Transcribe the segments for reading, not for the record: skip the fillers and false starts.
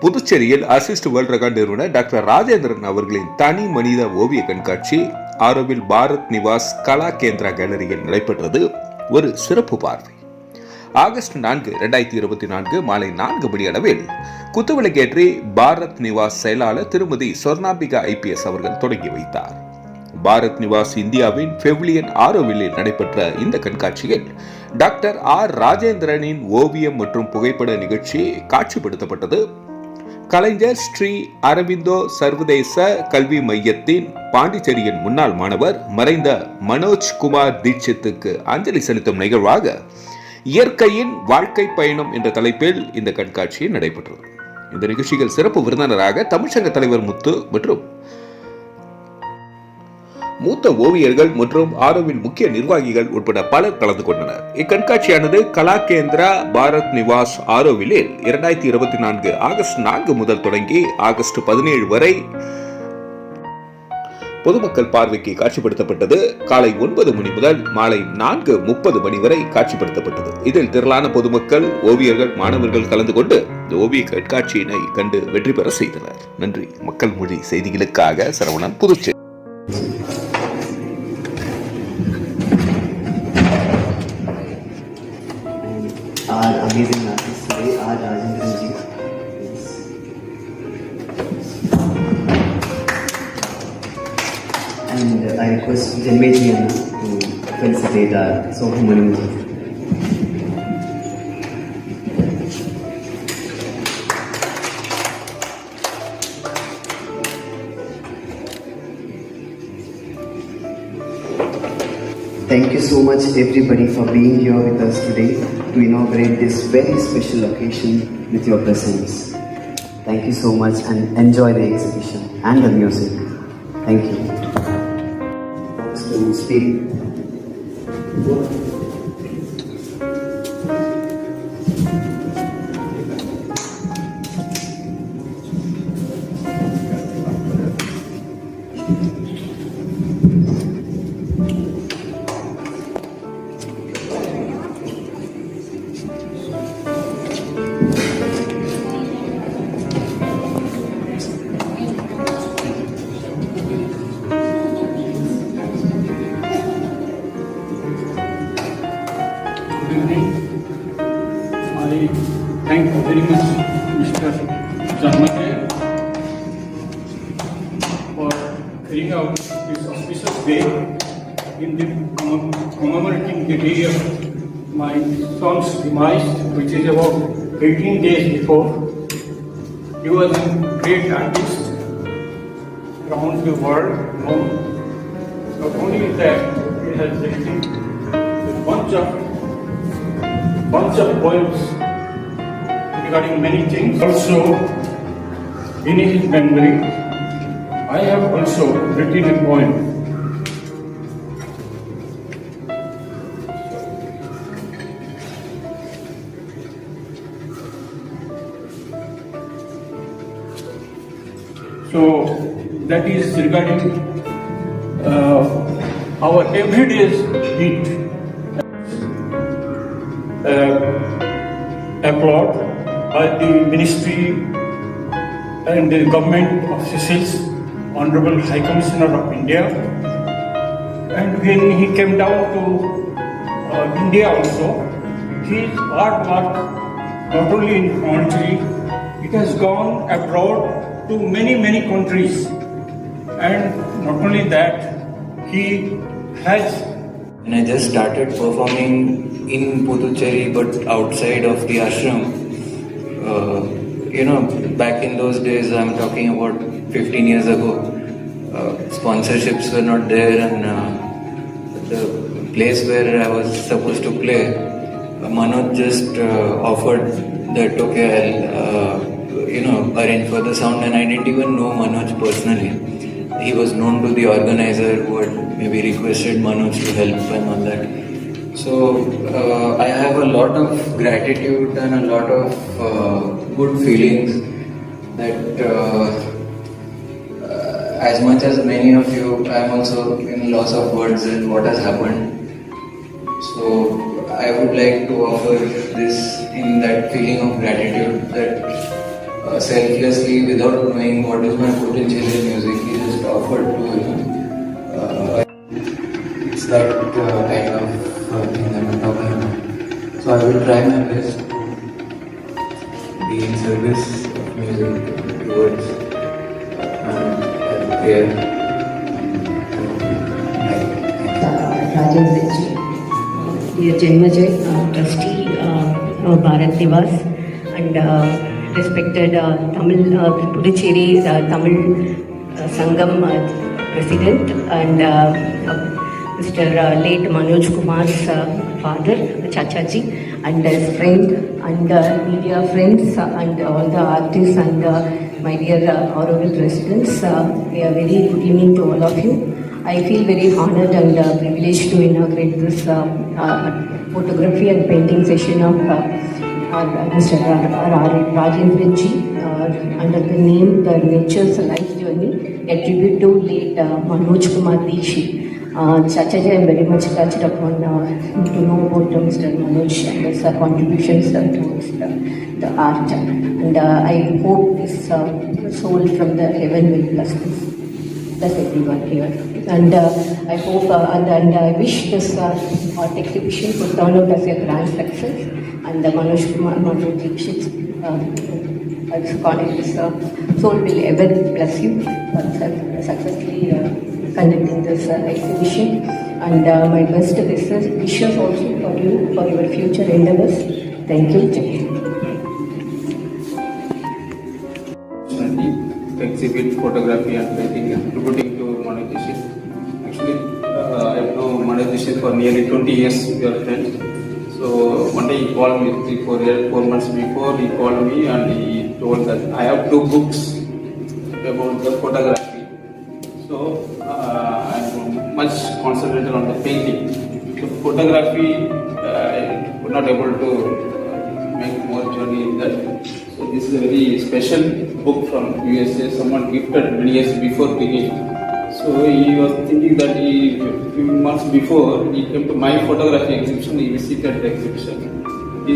புதுச்சேரியில் assist world record நிறுவனர் doctor Rajendran அவர்களின் தனி மனித ஓவிய கண்காட்சி ஆரோவில் பாரத் நிவாஸ் கலா கேந்திரா கேலரியில் நடைபெற்றது. ஒரு சிறப்பு பார்வை. ஆகஸ்ட் 4, 2024 மாலை 4 மணி அளவில் குத்துவிளக்கேற்றி பாரத் நிவாஸ் செயலாளர் திருமதி சொர்ணாம்பிகா IPS அவர்கள் தொடங்கி வைத்தார். பாரத் நிவாஸ் இந்தியாவின் பெவிலியன் ஆரோவில்லில் நடைபெற்ற இந்த கண்காட்சியில் டாக்டர் ராஜேந்திரனின் ஓவியம் மற்றும் புகைப்பட நிகழ்ச்சி காட்சிப்படுத்தப்பட்டது. கலைஞர் ஸ்ரீ அரவிந்தோ சர்வதேச கல்வி மையத்தின் பாண்டிச்சேரியின் முன்னாள் மாணவர் மறைந்த மனோஜ் குமார் தீட்சித்துக்கு அஞ்சலி செலுத்தும் நிகழ்வாக இயற்கையின் வாழ்க்கை பயணம் என்ற தலைப்பில் இந்த கண்காட்சி நடைபெற்றது. இந்த நிகழ்ச்சியில் சிறப்பு விருந்தினராக தமிழ்ச்சங்க தலைவர் முத்து மற்றும் மூத்த ஓவியர்கள் மற்றும் ஆரோவின் முக்கிய நிர்வாகிகள் உட்பட பலர் கலந்து கொண்டனர். இக்கண்காட்சியானது கலா கேந்திரா பாரத் நிவாஸ் ஆரோவிலில் 2024 ஆகஸ்ட் 4 முதல் தொடங்கி ஆகஸ்ட் 17 வரை பொதுமக்கள் பார்வைக்கு காட்சிப்படுத்தப்பட்டது. காலை 9 மணி முதல் மாலை 4:30 மணி வரை காட்சிப்படுத்தப்பட்டது. இதில் திரளான பொதுமக்கள், ஓவியர்கள், மாணவர்கள் கலந்து கொண்டு ஓவிய கண்காட்சியினை கண்டு வெற்றி பெற செய்தனர். நன்றி. மக்கள் மொழி செய்திகளுக்காக Saravanan, Puducherry. Our amazing artist today, Rajendran ji. And I request Janmeji to felicitate our Sohu Manu ji. Thank you so much everybody for being here with us today to inaugurate this very special occasion with your presence. Thank you so much and enjoy the exhibition and the music. Thank you. To speak. I thank you very much, Mr. Janmate, for carrying out this auspicious day in the commemorating the day of my son's demise, which is about 18 days before. He was a great artist around the world. Not only that, he has written a bunch of poems regarding many things. Also, in his memory, I have also written a poem. So that is regarding our everyday's need. Applaud by the Ministry and the Government of Seychelles, Honorable High Commissioner of India. And when he came down to India also, his artwork, not only in Pondicherry, it has gone abroad to many countries. And not only that, he has... And I just started performing in Puducherry but outside of the ashram. Back in those days, I'm talking about 15 years ago, sponsorships were not there, and the place where I was supposed to play, Manoj just offered that, okay, I'll arrange for the sound, and I didn't even know Manoj personally. He was known to the organizer who had maybe requested Manoj to help and all that. So I have a lot of gratitude and a lot of good feelings that as much as many of you, I am also in loss of words in what has happened. So I would like to offer this in that feeling of gratitude that selflessly, without knowing what is my potential in music, he just offered to, it's that kind of thing that I'm talking about. So I will try my best to be in service of music towards prayer. Rajendra ji, dear Janmajay, trustee of Bharat Nivas, and respected Tamil Puducherry Tamil Sangam president, and Mr. late Manoj Kumar's father, Chachaji, and his friend, and media friends, and all the artists, and my dear honorable residents. A very good evening to all of you. I feel very honored and privileged to inaugurate this photography and painting session of Mr. Rajendra ji under the name The Nature's Life Journey, a tribute to late Manoj Kumar Dikshit. Chachaji, I am very much touched upon to know about Mr. Manoj and his contributions towards the art. And I hope this soul from the heaven will bless this. Bless everyone here. And I hope and I wish this art exhibition would turn out as a grand success. And Manoj Dikshit's soul will ever bless you for successfully conducting this exhibition. And my best wishes also for you for your future endeavors. Thank you. Jai Hind. To exhibit photography and painting attributing to Manoj Dikshit. Actually, I know Manoj Dikshit for nearly 20 years. We are friends. So one day he called me 4 months before. He called me and he told that I have 2 books about the photography. So I'm much concentrated on the painting. The photography, I was not able to make more journey in that. So this is a very special book from USA. Someone gifted many years before beginning. So he was thinking that a few months before he came to my photography exhibition. He visited the exhibition. He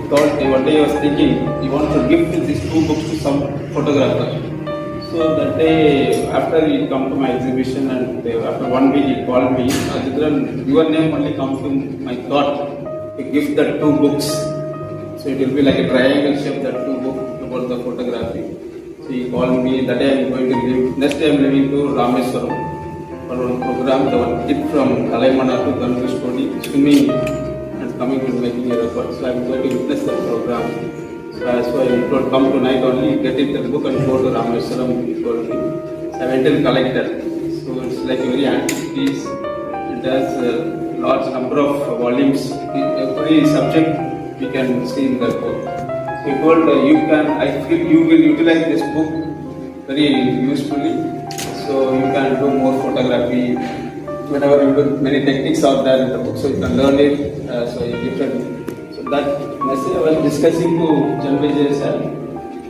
thought one day he was thinking he wanted to gift these 2 books to some photographer. So that day after he come to my exhibition and after 1 week he called me. Your name only comes to my thought to gift the 2 books. So it will be like a triangle shape, that 2 books about the photography. So he called me. That day I am going to leave. Next day I am leaving to Rameswaram for one program. The one kid from Kalaimana to Dhanushkodi swimming and coming and making a record. So I am going to witness that program. So I told come tonight only, get it the book and go to Rameswaram. He told me. So I went and collected. So it's like a very antique piece. It has a large number of volumes. Every subject we can see in that book. So he told I feel you will utilize this book very usefully. So you can do more photography. Whenever you do, many techniques are there in the book, so you can learn it. So he gifted me. So that message I was discussing to Janmajay sir,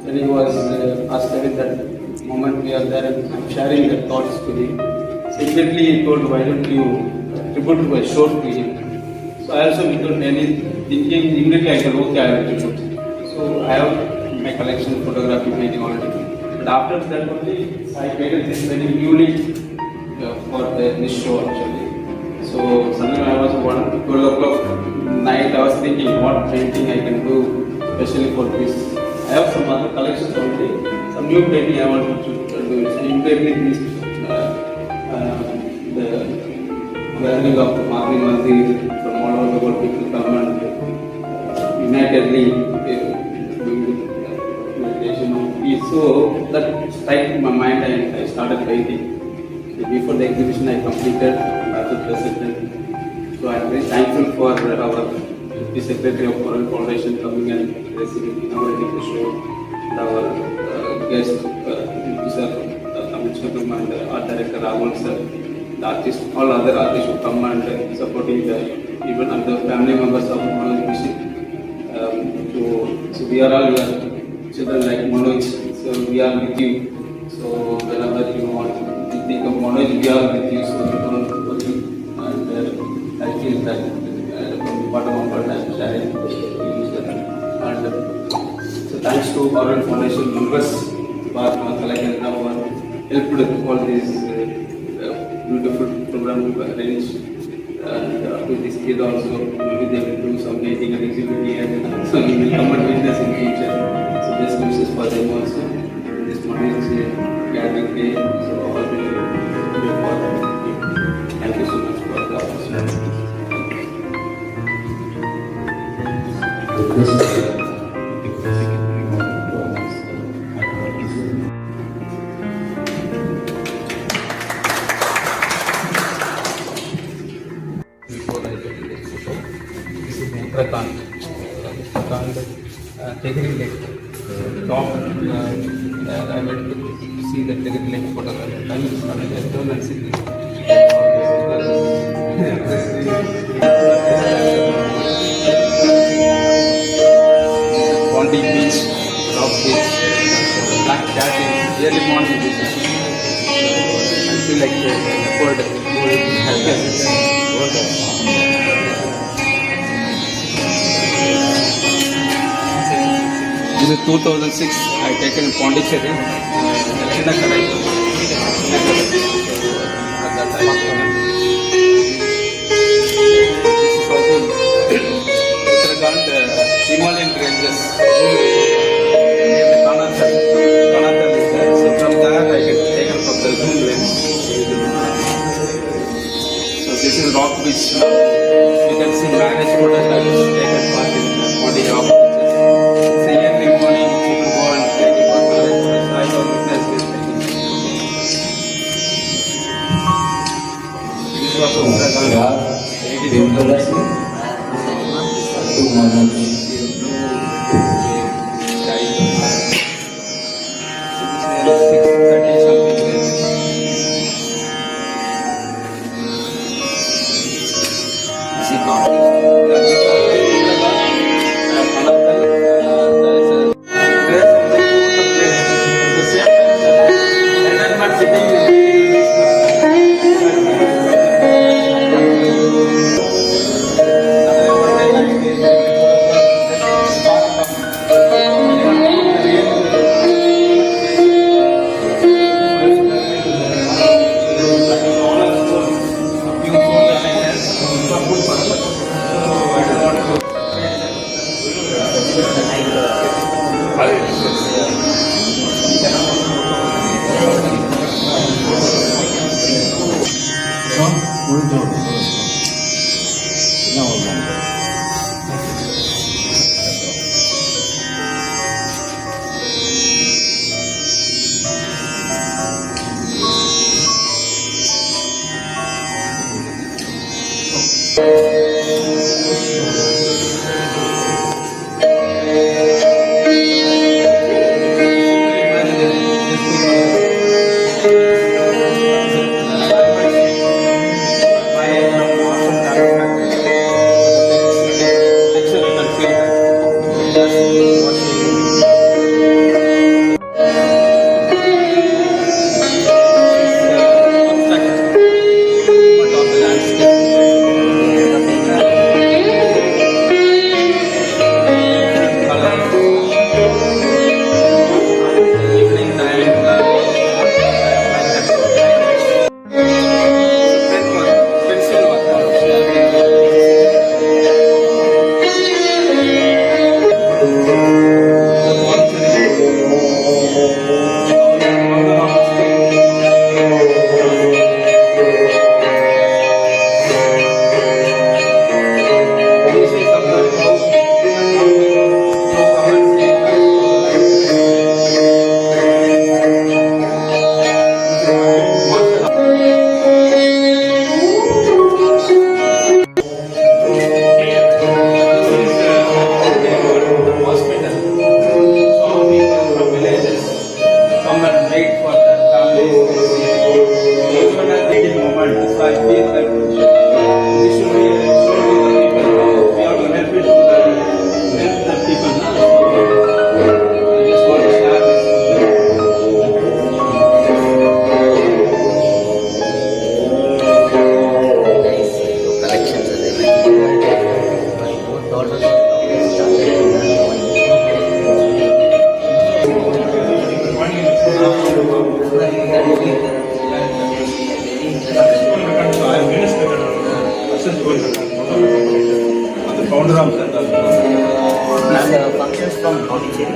when he was asked at that moment we are there and I'm sharing the thoughts to him. So immediately he told, why don't you tribute a short to him? So I also without any thinking, immediately I said, okay, I will tribute. So I have my collection of photography painting already. But after that only, I painted this very newly for this show actually. So suddenly I was 12 o'clock night, I was thinking what painting I can do especially for this. I have some other collections already, some new painting I want to do. So immediately this, the gathering of Mahavir Mandir from all over the world, people come and unitedly meditation of peace. So that struck my mind and I started painting. So before the exhibition I completed as a president. So I am very thankful for our the Secretary of Foreign Foundation coming and receiving inaugurating the show. And our guest, Mr. Amit Shakam and Art Director Rahul sir, the artists, all other artists who come and supporting the even and the family members of Manoj Dikshit. So we are all your children like Manoj, so we are with you. So whenever you want to think of Manoj, we are with you. So you don't worry. And I feel that from the bottom of our time sharing. And so thanks to to Oral Foundation members for Kalakendra for helped with all these beautiful program to arrange. And to this kid also, maybe they will do some painting and exhibit here, and so we will come and witness in future. So best wishes for them also. This morning is gathering day, so all will do for them. Thank you so much for the opportunity. Before I get into this photo, this is Uttarakhand. Uttarakhand, Tehri Lake. Top, I went to see the Tehri Lake photo. I turned and see this. Bondi Beach, Rock Beach, Black Cat in early morning visit. I feel like a bird. This is 2006. I taken in Pondicherry. Chinnakalai. At that time. This is also Uttarakhand Himalayan ranges. Near the Kanatal. Kanatal is there. So from there I get taken from the zoom lens. So this is Rock Beach. You can see marriage photos that is taken part in Pondi Rock Beaches. It's a early morning. People go and take it for marriage photos. I don't witness this thing. This was Uttarakhand.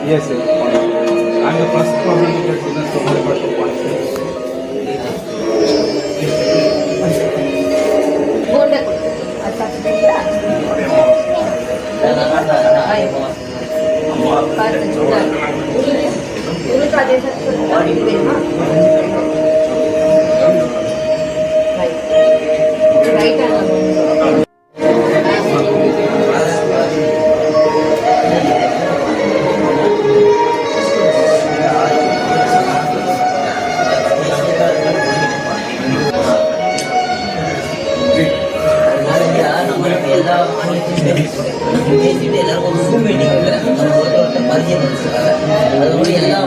Yes, sir. I'm the first person to get business to my first point. பேசிட்டு எல்லாரும் ஒரு zoom மீட்டிங்ல நம்ம ஒருத்தர் பரிச்சயப்படுத்துறாங்க. அதோட எல்லா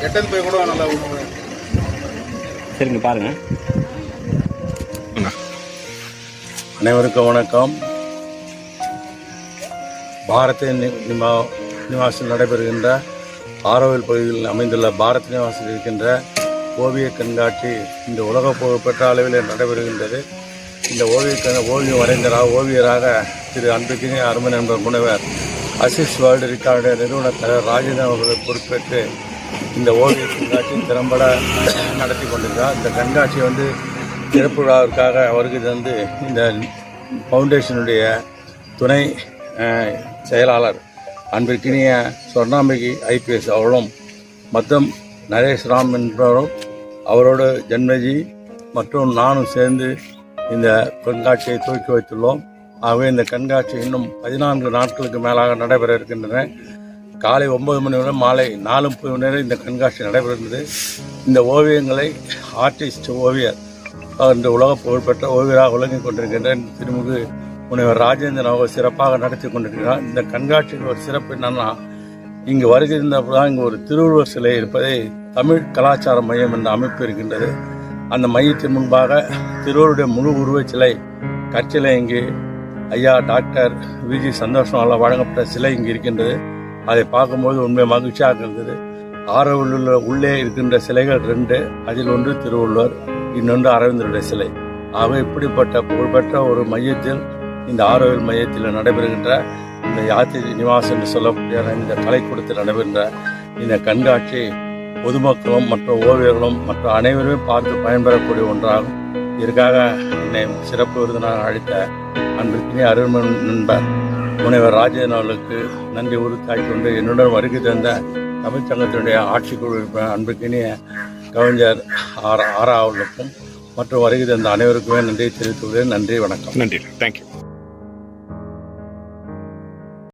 எட்டன் போய் கூட நல்லா சரிங்க பாருங்க. அனைவருக்கும் வணக்கம். பாரத் நிவாசில் நடைபெறுகின்ற ஆரோவில் பகுதியில் அமைந்துள்ள பாரத் நிவாசில் இருக்கின்ற ஓவிய கண்காட்சி இந்த உலக புகழ்பெற்ற அளவில் நடைபெறுகின்றது. இந்த ஓவியம் வரைந்த ஓவியராக திரு அன்புக்கினி அருமை நண்பர் முனைவர் அசிஸ் வேர்ல்டு ரெக்கார்டு நிறுவன தலைவர் ராஜேந்திரன் அவர்களை பொறுப்பேற்று இந்த ஓவிய கண்காட்சி திறம்பட நடத்தி கொண்டிருக்கிறார். இந்த கண்காட்சி திறப்பு விழாவிற்காக வருகை தந்து இந்த ஃபவுண்டேஷனுடைய துணை செயலாளர் அன்பிற்கினிய சொர்ணாம்பிகை IPS அவர்களும் மற்றும் நரேஷ் ராம் என்பவரும் அவரோடு ஜென்மஜி மற்றும் நானும் சேர்ந்து இந்த கண்காட்சியை துவக்கி வைத்துள்ளோம். ஆகவே இந்த கண்காட்சி இன்னும் 14 நாட்களுக்கு மேலாக நடைபெற இருக்கின்றன. காலை 9 மணி முதல் மாலை 4:30 மணி நேரம் இந்த கண்காட்சி நடைபெறுகிறது. இந்த ஓவியங்களை ஆர்டிஸ்ட் ஓவியர் என்று உலக புகழ்பெற்ற ஓவியராக விளங்கிக் கொண்டிருக்கின்ற திருமிகு முனைவர் ராஜேந்திரன் அவர்கள் சிறப்பாக நடத்தி கொண்டிருக்கிறார். இந்த கண்காட்சியின் ஒரு சிறப்பு என்னன்னா, இங்கு வருகின்றதான் இங்கு ஒரு திருவள்ளுவர் சிலை இருப்பதை தமிழ் கலாச்சார மையம் என்ற அமைப்பு இருக்கின்றது. அந்த மையத்தின் முன்பாக திருவள்ளுடைய முழு உருவச் சிலை கற்சிலை இங்கு ஐயா டாக்டர் VG சந்தோஷம் வழங்கப்பட்ட சிலை இங்கு இருக்கின்றது. அதை பார்க்கும்போது உண்மை மகிழ்ச்சியாக இருந்தது. ஆரோவில் உள்ளே இருக்கின்ற சிலைகள் 2, அதில் ஒன்று திருவள்ளுவர், இன்னொன்று அரவிந்தருடைய சிலை. ஆக இப்படிப்பட்ட புகழ்பெற்ற ஒரு மையத்தில், இந்த ஆரோவில் மையத்தில் நடைபெறுகின்ற இந்த யாத்திரை நிவாஸ் என்று சொல்லக்கூடிய இந்த கலைக்கூடத்தில் நடைபெறுகின்ற இந்த கண்காட்சி பொதுமக்களும் மற்ற ஓவியர்களும் மற்ற அனைவருமே பார்த்து பயன்பெறக்கூடிய ஒன்றாகும். இதற்காக என்னை சிறப்பு விருந்தினர் அழைத்த அன்பிற்கினிய அருமை நண்பர் முனைவர் ராஜேந்திரன் அவர்களுக்கு நன்றி உறுத்தாக்கிக் கொண்டு என்னுடன் வருகை தந்த தமிழ்ச்சங்கத்தினுடைய ஆட்சிக்குழு அன்பிற்கினிய கவிஞர் ஆரா அவர்களுக்கும் மற்றும் வருகை தந்த அனைவருக்குமே நன்றி தெரிவித்துள்ளேன். நன்றி, வணக்கம். நன்றி, தேங்க்யூ.